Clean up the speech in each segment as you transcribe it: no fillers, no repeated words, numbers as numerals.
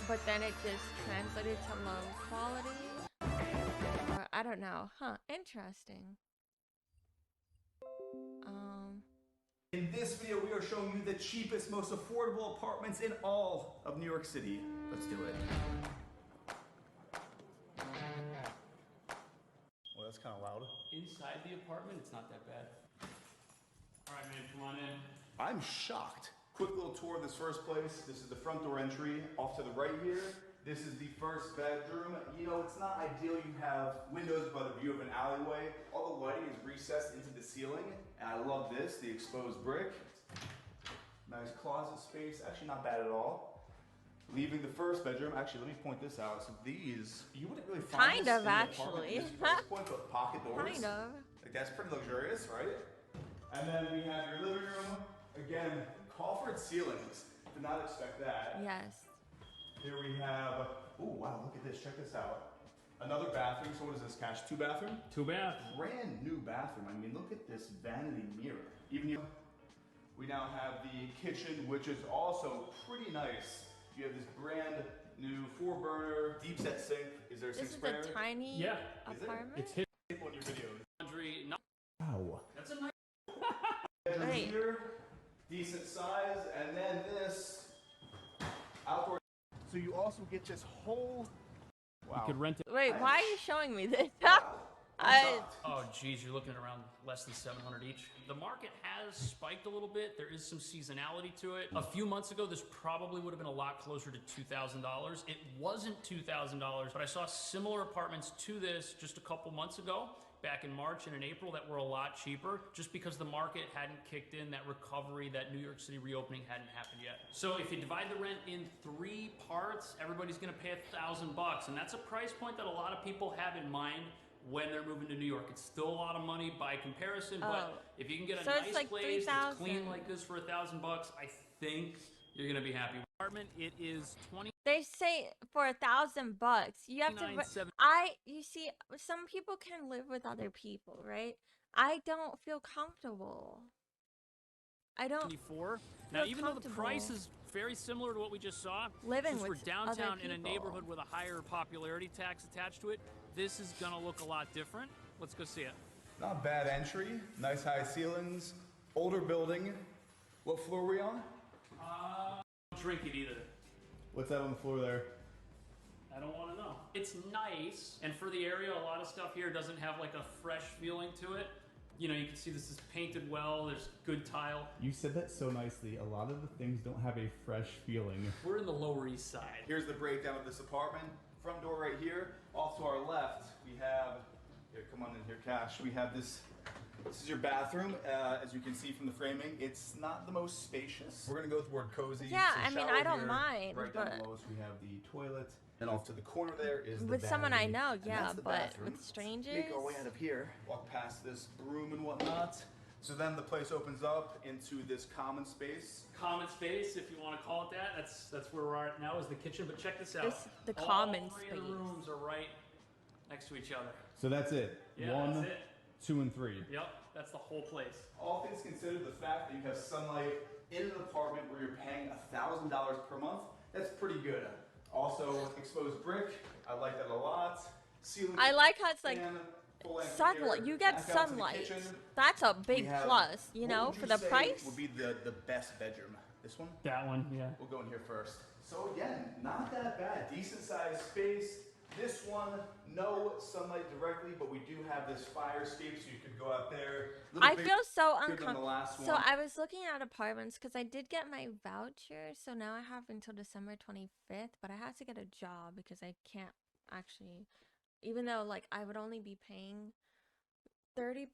but then it just translated to low quality. Or, I don't know. Huh, interesting. In this video, we are showing you the cheapest, most affordable apartments in all of New York City. Let's do it. Well, that's kind of loud. Inside the apartment, it's not that bad. All right, man, come on in. I'm shocked. Quick little tour of this first place. This is the front door entry. Off to the right here, this is the first bedroom. You know, it's not ideal you have windows but a view of an alleyway. All the lighting is recessed into the ceiling. And I love this, the exposed brick. Nice closet space, actually not bad at all. Leaving the first bedroom, actually let me point this out. So these, you wouldn't really find Kind this of, in the actually. apartment at this price point, but pocket doors. Kind of. Like that's pretty luxurious, right? And then we have your living room. Again, coffered ceilings. Did not expect that. Yes. Here we have, oh wow, look at this, check this out. Another bathroom, so what is this, Cash? 2 bathroom? 2 bath. Brand new bathroom. I mean, look at this vanity mirror. Even you, we now have the kitchen, which is also pretty nice. You have this brand new 4-burner deep set sink. Is there a sink sprayer? This is a tiny apartment? It's hit on your video. laundry. No. Wow. That's a nice. Bedroom Right. here, decent size, and then this outdoor. So you also get this whole. Wow. You could rent it. Wait, why are you showing me this? Oh, geez, you're looking at around less than 700 each. The market has spiked a little bit. There is some seasonality to it. A few months ago, this probably would have been a lot closer to $2,000. It wasn't $2,000, but I saw similar apartments to this just a couple months ago, back in March and in April, that were a lot cheaper, just because the market hadn't kicked in, that recovery, that New York City reopening hadn't happened yet. So if you divide the rent in 3 parts, everybody's gonna pay $1,000, and that's a price point that a lot of people have in mind when they're moving to New York. It's still a lot of money by comparison, but if you can get a nice like place that's clean 3,000. like this for $1,000, I think you're gonna be happy. Apartment, it is 20. They say for $1,000, you have to. $29.7. You see, some people can live with other people, right? I don't feel comfortable. I don't. 24. Now, even though the price comfortable. is very similar to what we just saw, Living since we're with downtown other in a people. neighborhood with a higher popularity tax attached to it, this is gonna look a lot different. Let's go see it. Not bad entry. Nice high ceilings. Older building. What floor are we on? Don't drink it either. What's that on the floor there? I don't want to know. It's nice, and for the area, a lot of stuff here doesn't have like a fresh feeling to it. You know, you can see this is painted well, there's good tile. You said that so nicely. A lot of the things don't have a fresh feeling. We're in the Lower East Side. Here's the breakdown of this apartment. Front door right here. Off to our left, we have, here, come on in here, Cash. We have this is your bathroom. As you can see from the framing, it's not the most spacious. We're gonna go toward cozy. Yeah, So I mean, shower I don't here. mind, Right but down below us, we have the toilet. And off to the corner there is the with someone I vanity. know, And yeah, that's the but bathroom. with Let's strangers. make our way out of here. Walk past this broom and whatnot. So then the place opens up into this common space. Common space, if you want to call it that. That's where we're at now, is the kitchen. But check this out. The All common 3 of the space. rooms are right next to each other. So that's it. Yeah, 1, that's it. 2, and 3. Yep, that's the whole place. All things considered, the fact that you have sunlight in an apartment where you're paying $1,000 per month, that's pretty good. Also, exposed brick, I like that a lot. Ceiling I like how it's like fan, full sunlight. amphitheater, You get back out to the sunlight. kitchen. That's a We big have- plus, you what know, would for you the say price. would be the best bedroom? This one? That one, yeah. We'll go in here first. So again, not that bad. Decent sized space. This one, no sunlight directly, but we do have this fire escape, so you could go out there. I feel so bigger than the last uncomfortable. So one. I was looking at apartments because I did get my voucher. So now I have until December 25th, but I have to get a job because I can't actually, even though like I would only be paying 30%,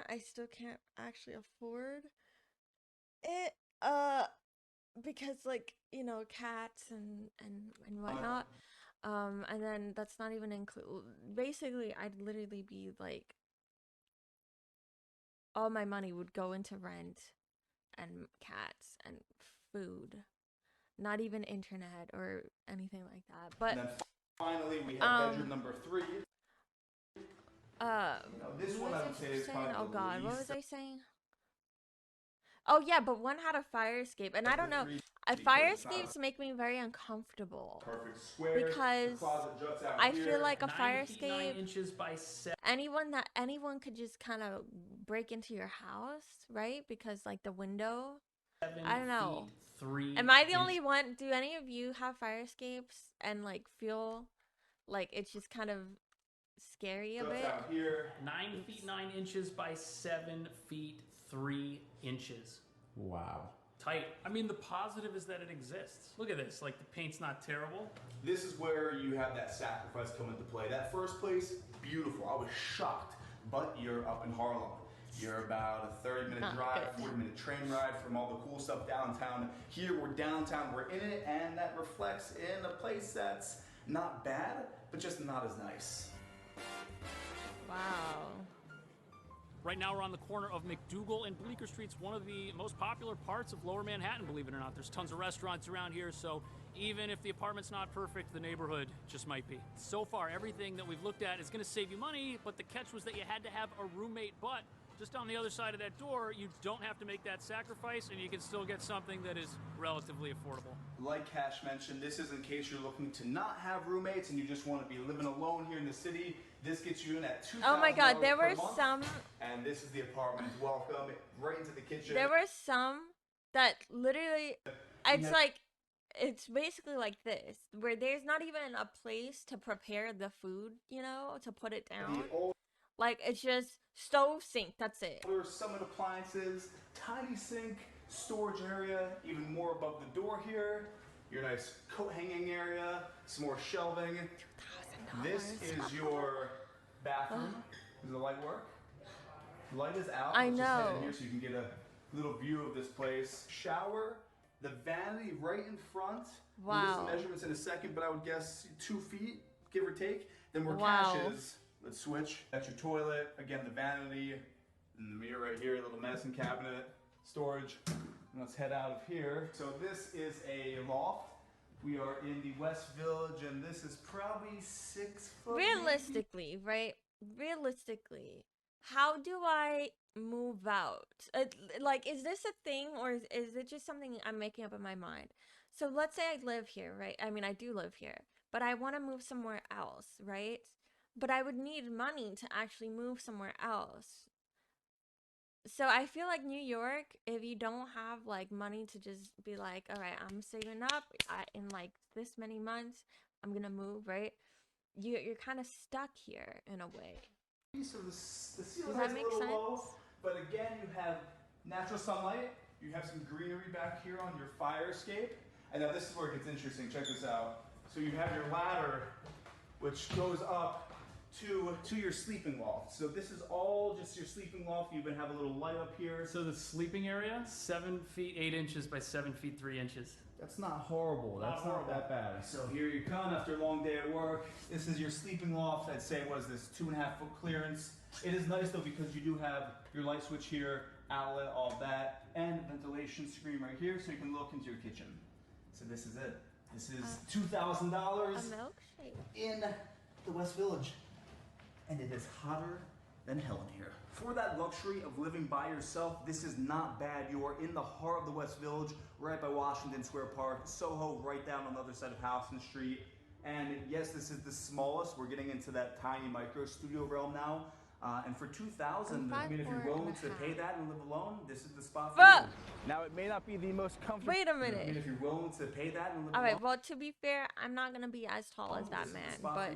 I still can't actually afford it. Because like, you know, cats and whatnot. And then that's not even include. Basically, I'd literally be like, all my money would go into rent and cats and food, not even internet or anything like that. But And then finally, we have bedroom number 3. This what one I was would say I is saying? probably Oh the God, what least was I saying? Oh yeah, but one had a fire escape, and I don't know. Fire Because it's not escapes make me very uncomfortable a perfect square. The because closet juts out I here. feel like a 9 fire feet 9 escape, inches by 7. anyone could just kind of break into your house, right? Because like the window, I don't know. Feet 3 Am I the inches. only one? Do any of you have fire escapes and like feel like it's just kind of scary a Juts bit? out here. 9 feet 9 inches by 7 feet 3 inches. Wow. Tight. I mean, the positive is that it exists. Look at this. Like, the paint's not terrible. This is where you have that sacrifice come into play. That first place, beautiful. I was shocked. But you're up in Harlem. You're about a 30-minute Not drive, good. 40-minute train ride from all the cool stuff downtown. Here we're downtown, we're in it, and that reflects in a place that's not bad, but just not as nice. Wow. Right now, we're on the corner of McDougal and Bleecker Streets, one of the most popular parts of Lower Manhattan, believe it or not. There's tons of restaurants around here, so even if the apartment's not perfect, the neighborhood just might be. So far, everything that we've looked at is going to save you money, but the catch was that you had to have a roommate. But just on the other side of that door, you don't have to make that sacrifice, and you can still get something that is relatively affordable. Like Cash mentioned, this is in case you're looking to not have roommates and you just want to be living alone here in the city. This gets you in at $2,000 Oh my God, there per were month. some. And this is the apartment. Welcome right into the kitchen. There were some that literally, it's like, it's basically like this, where there's not even a place to prepare the food, you know, to put it down. Like, it's just stove, sink, that's it. There's some appliances, tiny sink, storage area, even more above the door here. Your nice coat hanging area, some more shelving. This is your bathroom. Does the light work? The light is out. I Let's just head know. in here so you can get a little view of this place. Shower, the vanity right in front. We'll get Wow. some measurements in a second, but I would guess 2 feet, give or take. Then where Wow. Cash is, let's switch. That's your toilet. Again, the vanity. And the mirror right here, little medicine cabinet, storage. And let's head out of here. So this is a loft. We are in the West Village, and this is probably 6 foot. maybe? Realistically, right? Realistically, how do I move out? Like, is this a thing, or is it just something I'm making up in my mind? So let's say I live here, right? I mean, I do live here, but I want to move somewhere else, right? But I would need money to actually move somewhere else. So I feel like New York, if you don't have like money to just be like, all right, I'm saving up, in like this many months, I'm gonna move, right? You're kind of stuck here in a way. So the ceiling Does that height's make a little sense? low, but again, you have natural sunlight. You have some greenery back here on your fire escape. And now this is where it gets interesting. Check this out. So you have your ladder, which goes up to your sleeping loft. So this is all just your sleeping loft. You even have a little light up here. So the sleeping area, 7 feet 8 inches by 7 feet 3 inches. That's not horrible. That's not that bad. So here you come after a long day at work. This is your sleeping loft. I'd say, what is this, 2.5 foot clearance. It is nice though because you do have your light switch here, outlet, all that, and ventilation screen right here so you can look into your kitchen. So this is it. This is $2,000 A milkshake. in the West Village. And it is hotter than hell in here. For that luxury of living by yourself, this is not bad. You are in the heart of the West Village, right by Washington Square Park, Soho, right down on the other side of Houston Street. And yes, this is the smallest. We're getting into that tiny micro studio realm now. And for $2,000, I mean, if you're willing to pay that and live alone, this is the spot for you. Now, it may not be the most comfortable. Wait a I mean, minute. if you're willing to pay that and live All alone. right. Well, to be fair, I'm not gonna be as tall as that man, but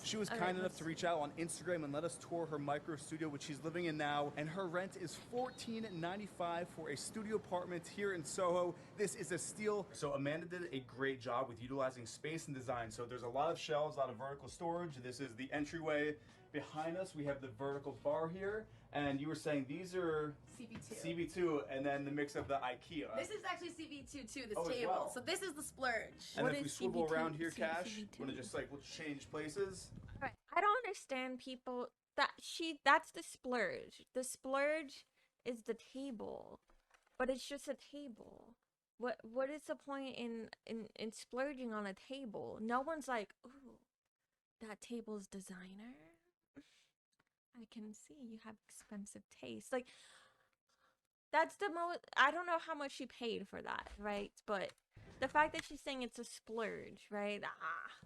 She was kind enough to reach out on Instagram and let us tour her micro studio, which she's living in now, and her rent is $14.95 for a studio apartment here in Soho. This is a steal. So Amanda did a great job with utilizing space and design. So there's a lot of shelves, a lot of vertical storage. This is the entryway. Behind us, we have the vertical bar here, and you were saying these are CB2. CB2, and then the mix of the IKEA. This is actually CB2 too, this Oh, as table. well. So this is the splurge. And What if we is swivel CB2? around here, Cash, CB2? want to just like, let's change places. Right. I don't understand people that's the splurge. The splurge is the table. But it's just a table. What is the point in splurging on a table? No one's like, "Ooh, that table's designer." I can see you have expensive taste. Like that's the most. I don't know how much she paid for that, right? But the fact that she's saying it's a splurge, right?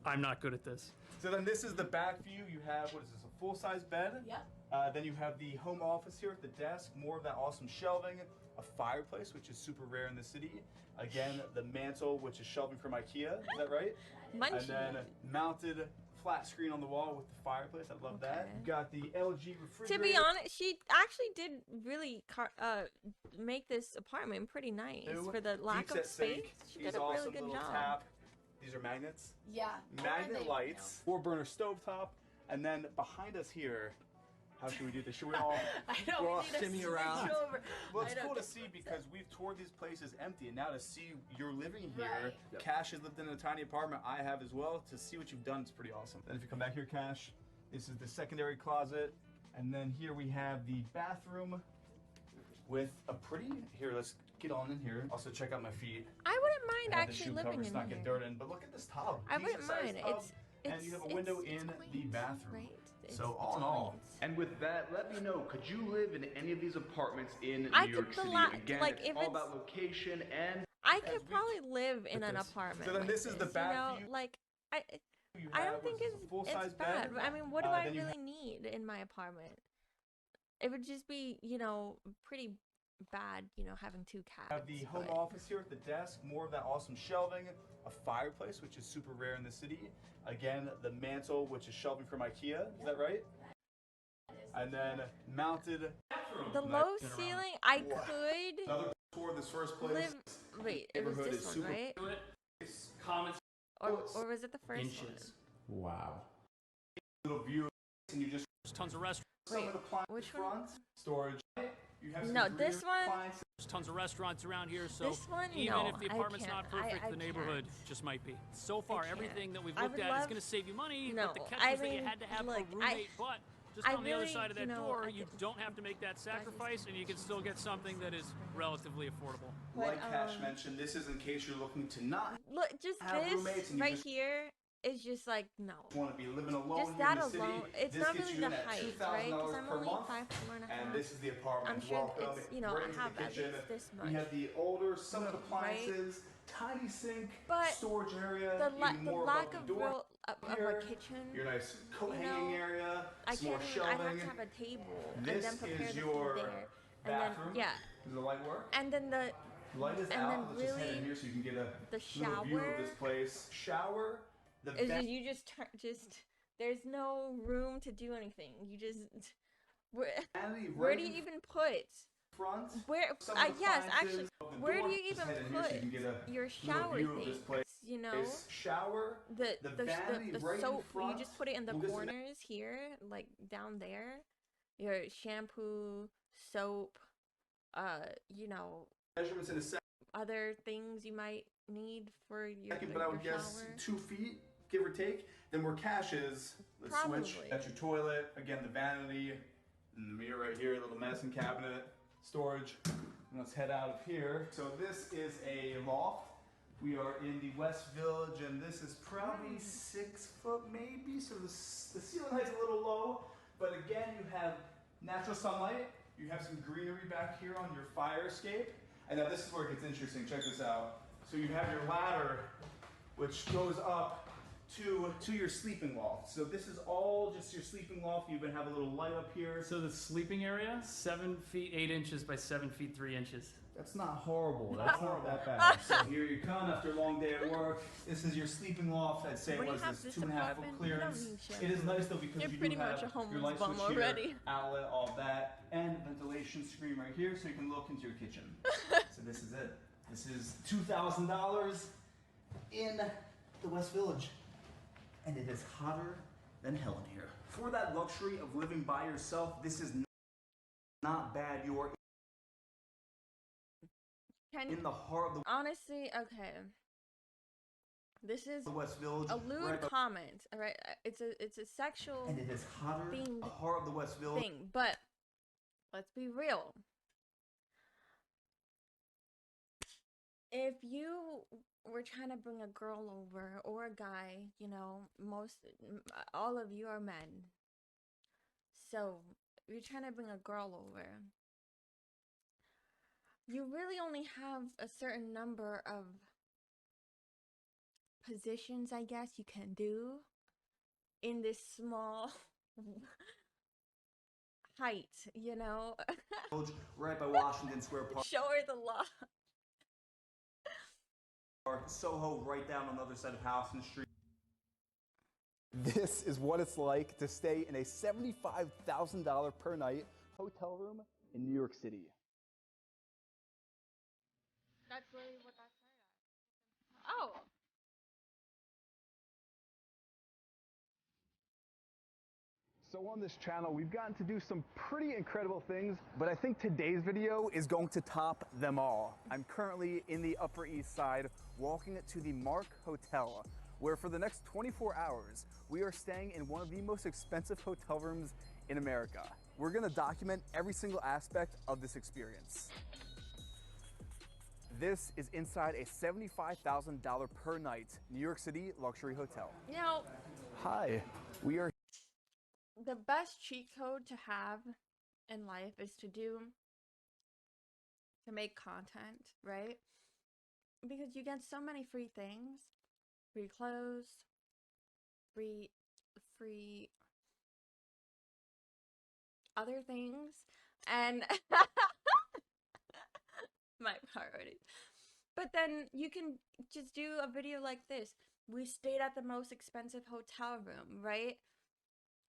I'm not good at this. So then this is the back view. You have, what is this, a full-size bed? Yep. Then you have the home office here at the desk, more of that awesome shelving, a fireplace, which is super rare in the city. Again, the mantle, which is shelving from IKEA, is that right? Munchie. And then mounted flat screen on the wall with the fireplace. I love that. Okay. You got the LG refrigerator. To be honest, she actually did really make this apartment pretty nice for the lack Deep of set space. sink. She These did a really awesome good little job. tap. These are magnets. Yeah. Magnet They- lights. 4-burner stovetop. And then behind us here, how should we do this? Should we all... I know. We'll all We need to shimmy switch around. over. Well, I it's know, cool to get see this because set. we've toured these places empty, and now to see you're living here, Right. Cash has lived in a tiny apartment, I have as well. To see what you've done, it's pretty awesome. Then if you come back here, Cash, this is the secondary closet, and then here we have the bathroom with a pretty. Here, let's get on in here. Also, check out my feet. I wouldn't mind I have the actually shoe living covers in not get here. dirt in, but look at this tub. I wouldn't Decent-sized mind. tub, It's and you have a window it's in the quaint, bathroom. right? So It's all in all, quaint. and with that, let me know, could you live in any of these apartments in I New could York City? bela- Again, like, it's if all it's- about location and I as could we probably live in with an this. apartment. So then like this is the you back know, view. like I you I have, don't think what is this, a full-size it's bad. bed. I mean, what do I Then you really need in my apartment? It would just be, pretty bad, having two cats. have the home but- office here at the desk, more of that awesome shelving, a fireplace, which is super rare in the city. Again, the mantle, which is shelving from IKEA, is that right? And then mounted. The Nice. low Get around. ceiling, I Wow. could Another tour of this first place. live. Wait, it was Neighborhood this is one, super- right? Do it. Comments Or was it the first inches. Wow. Little view, and you just There's tons of restaurants. some Wait, of the appliances which one? front storage. You have some No, this greener one- appliances. There's tons of restaurants around here, so This one, even no, if the I apartment's can't. not perfect, I the neighborhood can't. just might be. So far, can't. everything that we've I looked would at is love- going to save you money, No, but the catch I was that you mean, had to have look, a roommate, but just I on the other really, side of that you know, door, I you could- don't have to make that sacrifice, and you can still get something that is relatively affordable. Like But, Cash mentioned, this is in case you're looking to not Look, just have roommates this and you right just- here is just like no. want to be living alone Just here that in the city. alone, it's This not gets really you the in at height, $2,000 right? Because I'm per only month. 5'4.5". And this is the apartment. I'm sure Welcome. it's, right I into have the at kitchen. least this We much. have the older summer Room, appliances, tiny sink, But storage area, the even more lack above of the door. real of here. a kitchen. Your nice coat you hanging know, area, I some more can't even. I shelving. have to have a table This and then prepare is the your food there, bathroom. and then Does the light work? and then the Light is and out. then Let's just head in really here so you can get a the little view of this shower place. Shower. The is vent- just you just there's no room to do anything. You just vanity where right do you in even put front? where Some of the yes appliances actually of the where door. do you Just even head in here so you can get a put your little shower view of this things? place. You know Shower. the the the, vanity the, the right in soap you front. just put it in the We'll get some- corners here like down there. Your shampoo, soap, you know, Measurements in a other things you might need for your, second, but I would your guess shower. 2 feet, give or take. Then where Cash is, let's switch. Probably. That's your toilet. Again, the vanity, and the mirror right here, little medicine cabinet, storage. And let's head out of here. So this is a loft. We are in the West Village, and this is probably 6 foot maybe. So the ceiling height's a little low, but again, you have natural sunlight. You have some greenery back here on your fire escape. And now this is where it gets interesting. Check this out. So you have your ladder, which goes up to your sleeping loft. So this is all just your sleeping loft. You even have a little light up here. So the sleeping area, 7 feet 8 inches by 7 feet 3 inches. That's not horrible. That's not that bad. So here you come after a long day at work. This is your sleeping loft. I'd say When it you was have this this 2.5 foot apartment, you don't clearance. need It is shampoo. nice though because You're you pretty do have much a your homeless light bum switch here, already. outlet, all that, and ventilation screen right here so you can look into your kitchen. So this is it. This is $2,000 in the West Village. And it is hotter than hell in here. For that luxury of living by yourself, this is not bad. You are Can in the heart of the honestly, okay. This is West Village. a lewd right above- comment, all right? It's a sexual and it is hotter themed the heart of the West Village. thing, but let's be real. If you were trying to bring a girl over or a guy, all of you are men. So, you're trying to bring a girl over. you really only have a certain number of positions, I guess, you can do in this small height, you know? Right by Washington Square Show her the law. Park, Soho, right down on the other side of Houston Street. This is what it's like to stay in a $75,000 per night hotel room in New York City. That's really what that started at. Oh. So on this channel, we've gotten to do some pretty incredible things, but I think today's video is going to top them all. I'm currently in the Upper East Side, walking to the Mark Hotel, where for the next 24 hours, we are staying in one of the most expensive hotel rooms in America. We're gonna document every single aspect of this experience. This is inside a $75,000 per night New York City luxury hotel. You know, Hi, we are the best cheat code to have in life is to make content, right? Because you get so many free things, free clothes, free other things, and my priorities. But then you can just do a video like this. We stayed at the most expensive hotel room, right?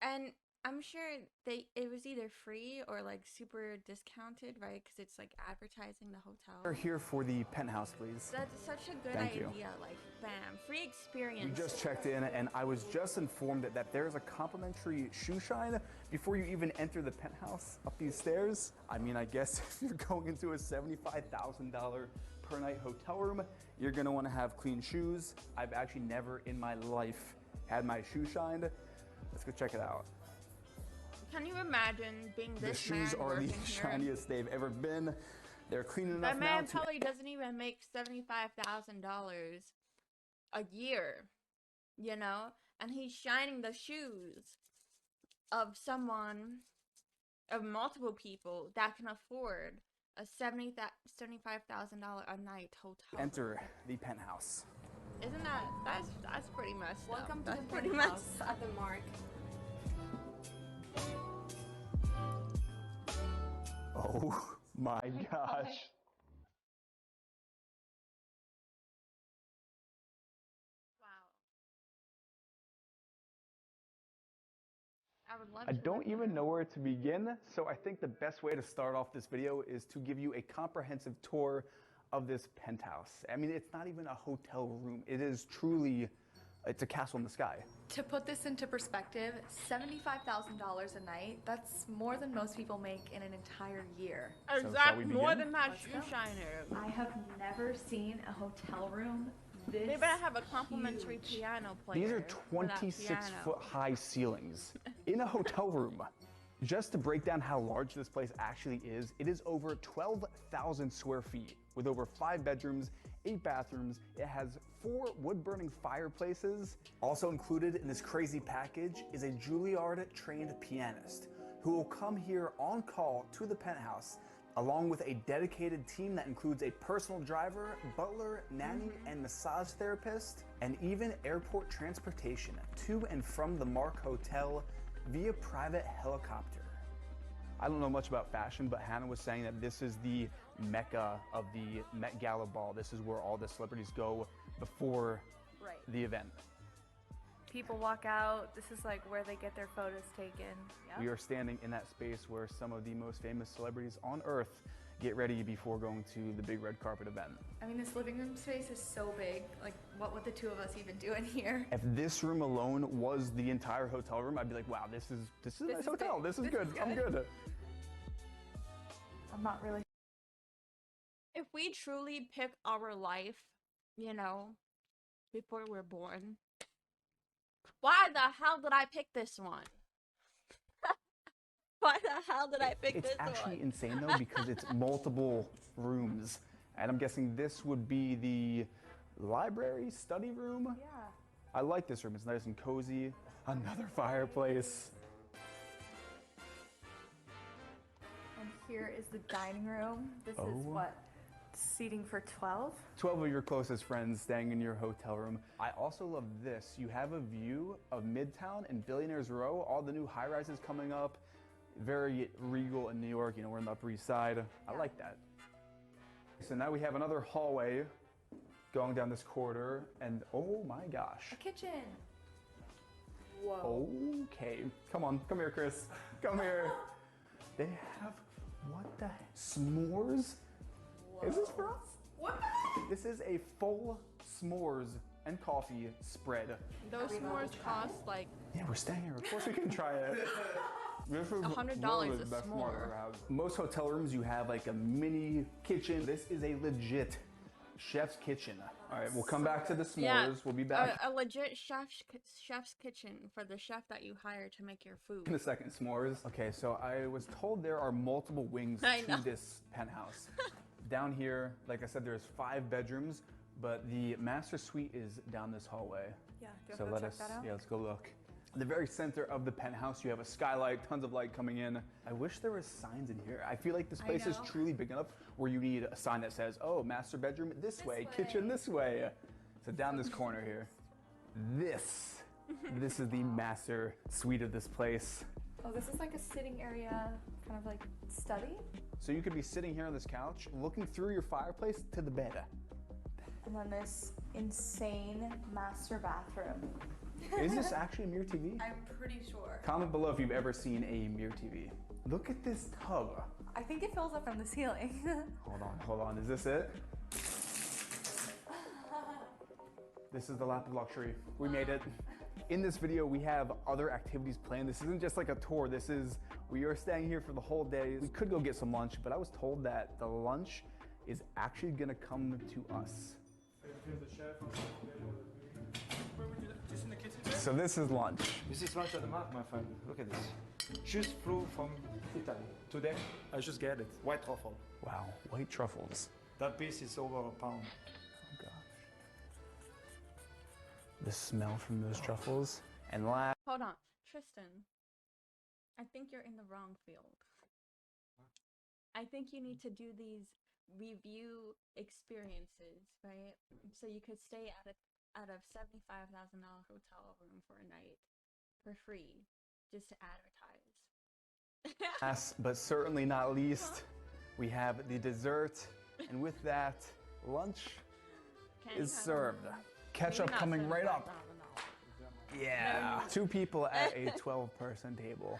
And I'm sure it was either free or like super discounted, right? Because it's like advertising the hotel. We're here for the penthouse, please. That's such a good Thank idea. you. Like, bam, free experience. We just checked in and I was just informed that there's a complimentary shoe shine before you even enter the penthouse up these stairs. I mean, I guess if you're going into a $75,000 per night hotel room, you're gonna wanna have clean shoes. I've actually never in my life had my shoe shined. Let's go check it out. Can you imagine being this The shoes man are the working here? shiniest they've ever been. They're clean enough That man now to probably doesn't even make $75,000 a year, you know? And he's shining the shoes of multiple people that can afford a $75,000 a night hotel. enter the penthouse. Isn't that's pretty messed up. Welcome to That's the pretty penthouse messed up. at the Mark. Oh my gosh. Wow. I would love I to don't live even there. know where to begin, so I think the best way to start off this video is to give you a comprehensive tour of this penthouse. I mean, it's not even a hotel room. It is truly, it's a castle in the sky. To put this into perspective, $75,000 a night, that's more than most people make in an entire year. shall we Exactly, more begin? than that Let's shoe go. shiner. I have never seen a hotel room this They better have a complimentary huge. piano player. These are for that 26-foot piano. high ceilings in a hotel room. Just to break down how large this place actually is, it is over 12,000 square feet with over 5 bedrooms, 8 bathrooms. It has 4 wood-burning fireplaces. Also included in this crazy package is a Juilliard-trained pianist who will come here on call to the penthouse, along with a dedicated team that includes a personal driver, butler, nanny, and massage therapist, and even airport transportation to and from the Mark Hotel via private helicopter. I don't know much about fashion, but Hannah was saying that this is the mecca of the Met Gala ball. This is where all the celebrities go before Right. the event. People walk out. This is like where they get their photos taken. We are standing in that space where some of the most famous celebrities on earth get ready before going to the big red carpet event. I mean, this living room space is so big. Like, what would the two of us even do in here? If this room alone was the entire hotel room, I'd be like, wow, this is a nice is hotel. big. This is This good. is I'm good. good. I'm not really. If we truly pick our life, you know, before we're born, why the hell did I pick this one? Why the hell did I pick It's this actually one? insane though because it's multiple rooms. And I'm guessing this would be the library, study room. Yeah. I like this room. It's nice and cozy. Another fireplace. And here is the dining room. This is Oh what seating for 12. 12 of your closest friends staying in your hotel room. I also love this. You have a view of Midtown and Billionaires Row, all the new high-rises coming up. Very regal in New York, you know, we're on the Upper East Side. I like that. So now we have another hallway going down this corridor, and oh my gosh. A kitchen. Whoa. Okay, come on, come here, Chris. Come here. They have, what the heck? S'mores? Whoa. Is this for us? What the heck? This is a full s'mores and coffee spread. Those s'mores cost like... Yeah, we're staying here. Of course we can try it. This is $100 one of the a best s'mores s'more. I've ever had. Most hotel rooms, you have like a mini kitchen. This is a legit chef's kitchen. All right, we'll come back to the s'mores. Yeah, We'll be back a legit chef's kitchen for the chef that you hire to make your food. in a second. S'mores. Okay, so I was told there are multiple wings to this penthouse. Down here, like I said, there's 5 bedrooms, but the master suite is down this hallway. Yeah, do you So want to let check us, that out? yeah, let's go look. In the very center of the penthouse, you have a skylight, tons of light coming in. I wish there was signs in here. I feel like this place is know. truly big enough where you need a sign that says, oh, master bedroom this way, kitchen this way. So down this corner here, this is the master suite of this place. Oh, this is like a sitting area, kind of like study. So you could be sitting here on this couch, looking through your fireplace to the bed. And then this insane master bathroom. Is this actually a Mirror TV? I'm pretty sure. Comment below if you've ever seen a Mirror TV. Look at this tub. I think it fills up from the ceiling. Hold on, is this it? This is the lap of luxury. We made it. In this video, we have other activities planned. This isn't just like a tour. We are staying here for the whole day. We could go get some lunch, but I was told that the lunch is actually gonna come to us. So this is lunch. This is lunch at the mark, my friend. Look at this. Just flew from Italy. Today, I just get it. White truffle. Wow, white truffles. That piece is over a pound. Oh gosh. The smell from those truffles. And last, Hold on, Tristan. I think you're in the wrong field. I think you need to do these review experiences, right? So you could stay at a $75,000 hotel room for a night for free, just to advertise. last but certainly not least, we have the dessert. And with that, lunch is served. Ketchup coming right up. Yeah. 2 people at a 12-person table.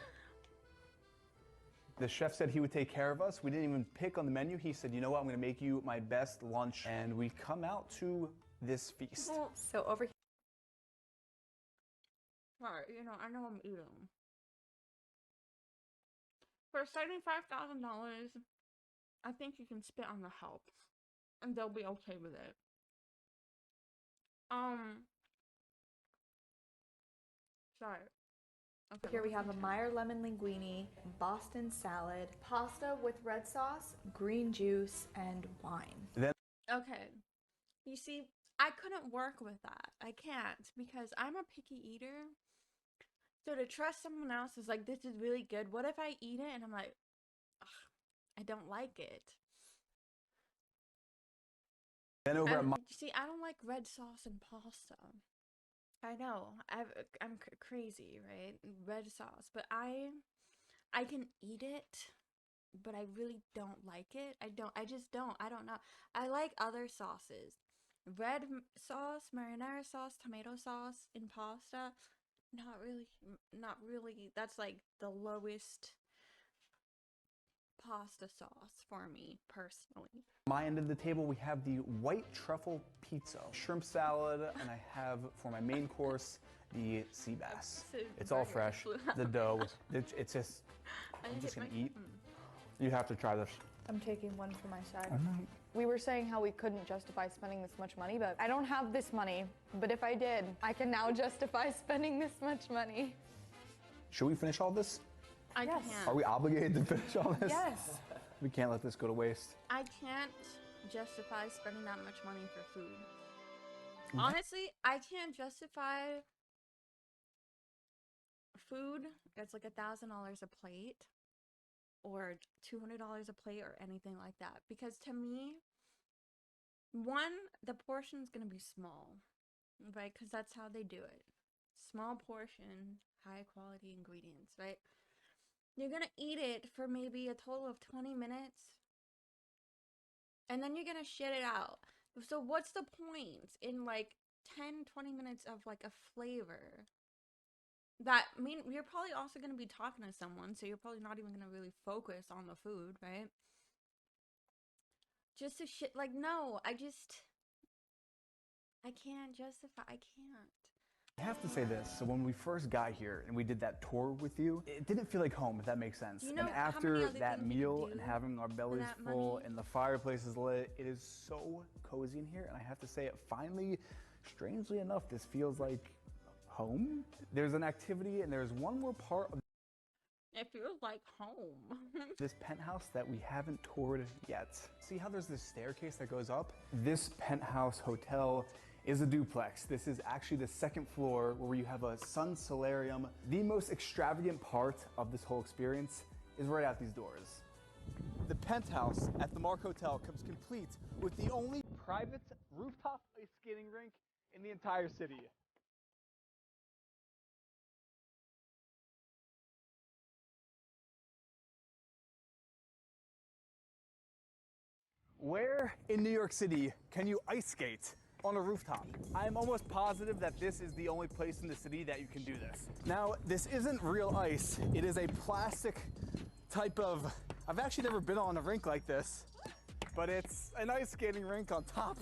The chef said he would take care of us. We didn't even pick on the menu. He said, you know what, I'm gonna make you my best lunch. And we come out to this feast. So over here. Sorry, I know I'm eating. For $75,000, I think you can spit on the help, and they'll be okay with it. Sorry. Okay, Here we have a Meyer lemon linguine, Boston salad, pasta with red sauce, green juice, and wine. Okay. You see, I couldn't work with that. I can't because I'm a picky eater. So to trust someone else is like, this is really good. What if I eat it and I'm like, ugh, I don't like it. Then over at See, I don't like red sauce and pasta. I know, I'm crazy, right? Red sauce, but I can eat it, but I really don't like it. I just don't. I don't know. I like other sauces. Red sauce, marinara sauce, tomato sauce in pasta. Not really. That's like the lowest pasta sauce for me personally. my end of the table, we have the white truffle pizza, shrimp salad, and I have for my main course the sea bass. It's all fresh. The dough. It's just. I'm just gonna eat. You have to try this. I'm taking one for my side. We were saying how we couldn't justify spending this much money, but I don't have this money. But if I did, I can now justify spending this much money. Should we finish all this? I Yes. can't. Are we obligated to finish all this? Yes. We can't let this go to waste. I can't justify spending that much money for food. Honestly, I can't justify food that's like $1,000 a plate or $200 a plate or anything like that, because to me, One, the portion's gonna be small, right? Because that's how they do it. Small portion, high quality ingredients, right? You're gonna eat it for maybe a total of 20 minutes, and then you're gonna shit it out. So what's the point in like 10, 20 minutes of like a flavor? That mean you're probably also gonna be talking to someone, so you're probably not even gonna really focus on the food, right? Just to shit, like, no, I can't justify, I can't. I have to say this. So when we first got here and we did that tour with you, it didn't feel like home, if that makes sense. Do you know And how many after other that things you meal could and do having our bellies that full money? and the fireplace is lit, it is so cozy in here. And I have to say, it finally, strangely enough, this feels like home. There's an activity and there's one more part of It feels like home. this penthouse that we haven't toured yet. See how there's this staircase that goes up? This penthouse hotel is a duplex. This is actually the second floor where you have a sun solarium. The most extravagant part of this whole experience is right out these doors. The penthouse at the Mark Hotel comes complete with the only private rooftop ice skating rink in the entire city. Where in New York City can you ice skate on a rooftop? I'm almost positive that this is the only place in the city that you can do this. Now, this isn't real ice. It is a plastic type of, I've actually never been on a rink like this, but it's an ice skating rink on top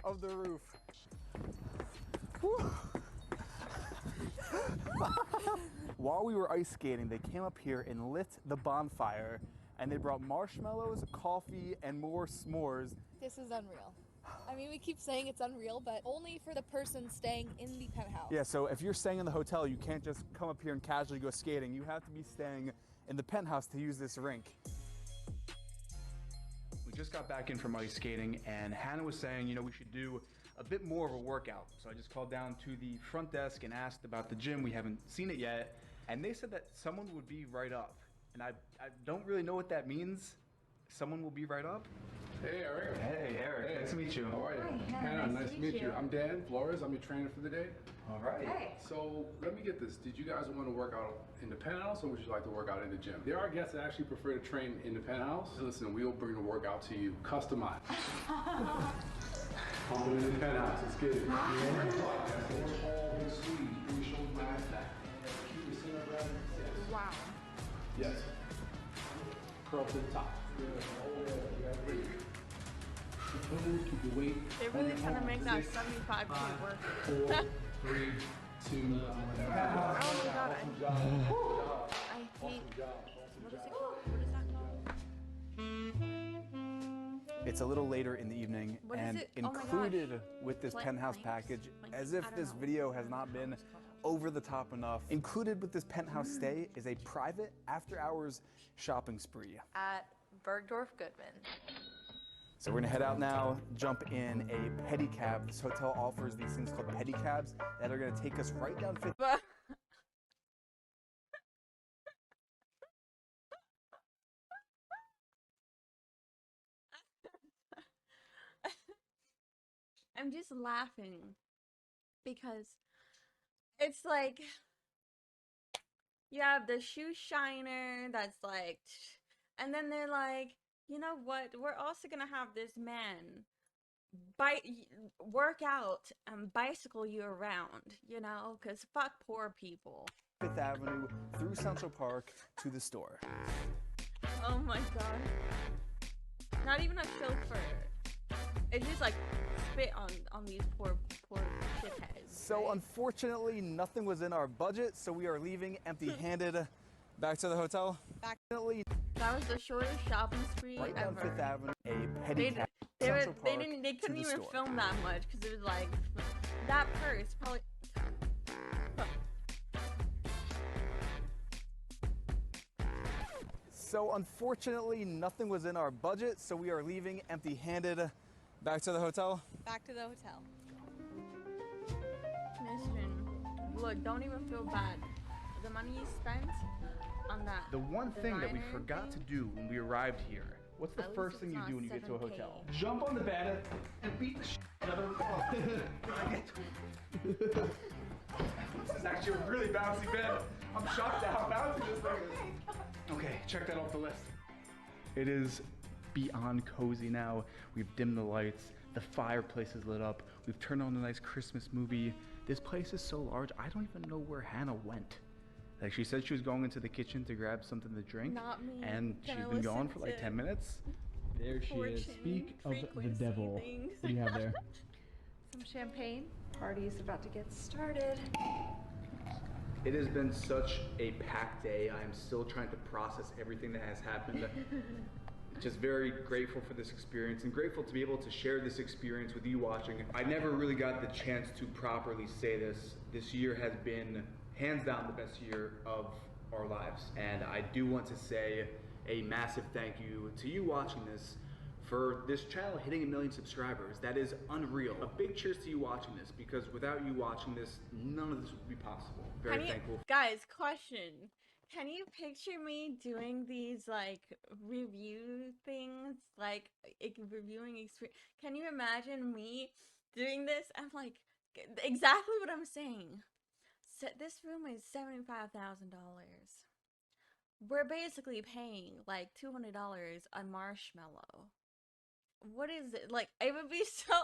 of the roof. Whew. While we were ice skating, they came up here and lit the bonfire, and they brought marshmallows, coffee, and more s'mores. This is unreal. I mean, we keep saying it's unreal, but only for the person staying in the penthouse. Yeah, so if you're staying in the hotel, you can't just come up here and casually go skating. You have to be staying in the penthouse to use this rink. We just got back in from ice skating, and Hannah was saying, you know, we should do a bit more of a workout. So I just called down to the front desk and asked about the gym. We haven't seen it yet, and they said that someone would be right up. And I don't really know what that means. Someone will be right up. Hey, Eric. Hey, Eric. Hey. Nice to meet you. How are you? Hi, Hannah. Nice to meet you. I'm Dan Flores. I'm your trainer for the day. All right. Hey. So let me get this. Did you guys want to work out in the penthouse or would you like to work out in the gym? There are guests that actually prefer to train in the penthouse. Listen, we'll bring the workout to you customized. Pump it in the penthouse. Let's get it. All big squeeze. Bring your shoulders back. Keep your center of gravity. Wow. Yes. Curl to the top. Good. Oh, yeah. You got it. Keep your weight. They're really trying to make that 75K work. 4, 3, 2, 1. Oh my god, I hate, what is it called? What is that called? It's a little later in the evening, What is and it? Oh my gosh. included with this penthouse Planks? package, Planks? as if I don't this know. video has not been over the top enough, included with this penthouse stay is a private after-hours shopping spree. At Bergdorf Goodman. So we're gonna head out now, jump in a pedicab. This hotel offers these things called pedicabs that are gonna take us right down Fifth. But I'm just laughing because it's like you have the shoe shiner that's like, and then they're like, you know what? We're also gonna have this man work out and bicycle you around, you know, because fuck poor people. Fifth Avenue through Central Park to the store. Oh my god. Not even a chauffeur. It's just like spit on these poor shitheads. So right? unfortunately, nothing was in our budget, so we are leaving empty-handed back to the hotel. Back. Unfortunately, That was the shortest shopping spree right down ever. Fifth Avenue, a They, pedicab. they, Central they Park didn't. They to couldn't the even store. film that much because it was like that purse probably. So unfortunately, nothing was in our budget, so we are leaving empty-handed back to the hotel. Back to the hotel. Listen, look, don't even feel bad. The money you spent on that. The one thing that we designer forgot to thing, do when we arrived here What's the At least first it's thing you not do when you get to a 7K. hotel? Jump on the bed and beat the shit out of the This is actually a really bouncy bed. I'm shocked at how bouncy this thing is. Okay, check that off the list. It is beyond cozy now. We've dimmed the lights. The fireplace is lit up. We've turned on a nice Christmas movie. This place is so large, I don't even know where Hannah went. Like, she said she was going into the kitchen to grab something to drink. Not me. And she's Gonna been gone listen for like to 10 minutes. There she is. fortune, Speak of the frequency devil. things. What do you have there? Some champagne. Party is about to get started. It has been such a packed day. I am still trying to process everything that has happened. Just very grateful for this experience and grateful to be able to share this experience with you watching. I never really got the chance to properly say this. This year has been hands down the best year of our lives. And I do want to say a massive thank you to you watching this for this channel hitting 1 million subscribers. That is unreal. A big cheers to you watching this, because without you watching this, none of this would be possible. Very thankful. Guys, question. Can you picture me doing these like review things, like reviewing experience? Can you imagine me doing this? I'm like, exactly what I'm saying. So this room is $75,000. We're basically paying like $200 a marshmallow. What is it? Like, it would be so,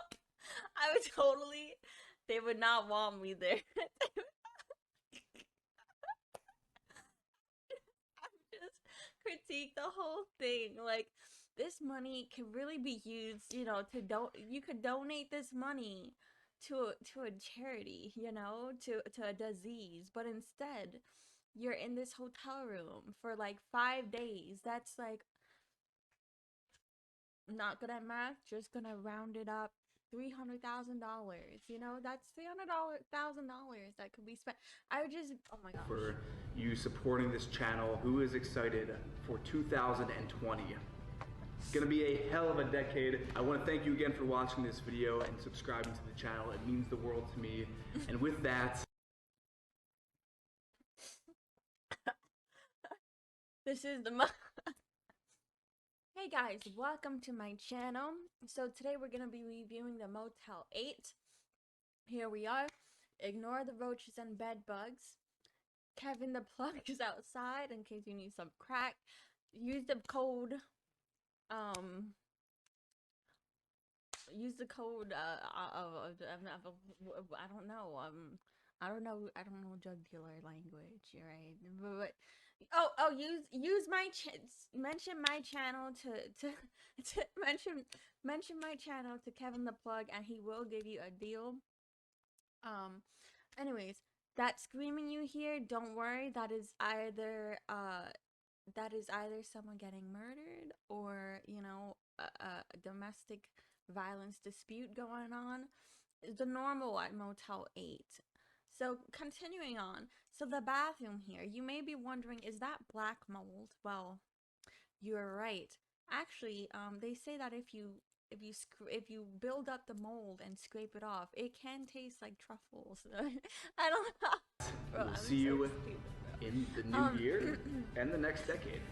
I would totally, they would not want me there. Just critique the whole thing. Like, this money can really be used, you know, to you could donate this money to a charity, you know, to a disease, but instead you're in this hotel room for like 5 days. That's like, not good at math, just gonna round it up, $300,000. You know, that's $300,000 that could be spent. I would just, oh my gosh. For you supporting this channel. Who is excited for 2020? It's gonna be a hell of a decade. I want to thank you again for watching this video and subscribing to the channel. It means the world to me. And with that, This is the Hey guys, welcome to my channel. So today we're gonna be reviewing the Motel 8. Here we are. Ignore the roaches and bed bugs. Kevin the plug is outside in case you need some crack. Use the code I don't know drug dealer language, right? But use my mention my channel to mention my channel to Kevin the plug, and he will give you a deal. Anyways, that screaming you hear, don't worry, that is either someone getting murdered, or, you know, a domestic violence dispute going on. The normal at Motel 8. So continuing on, so the bathroom here, you may be wondering, is that black mold? Well, you're right. Actually, they say that if you build up the mold and scrape it off, it can taste like truffles. I don't know. Bro, we'll I'm see so you stupid, bro. in the new year and the next decade.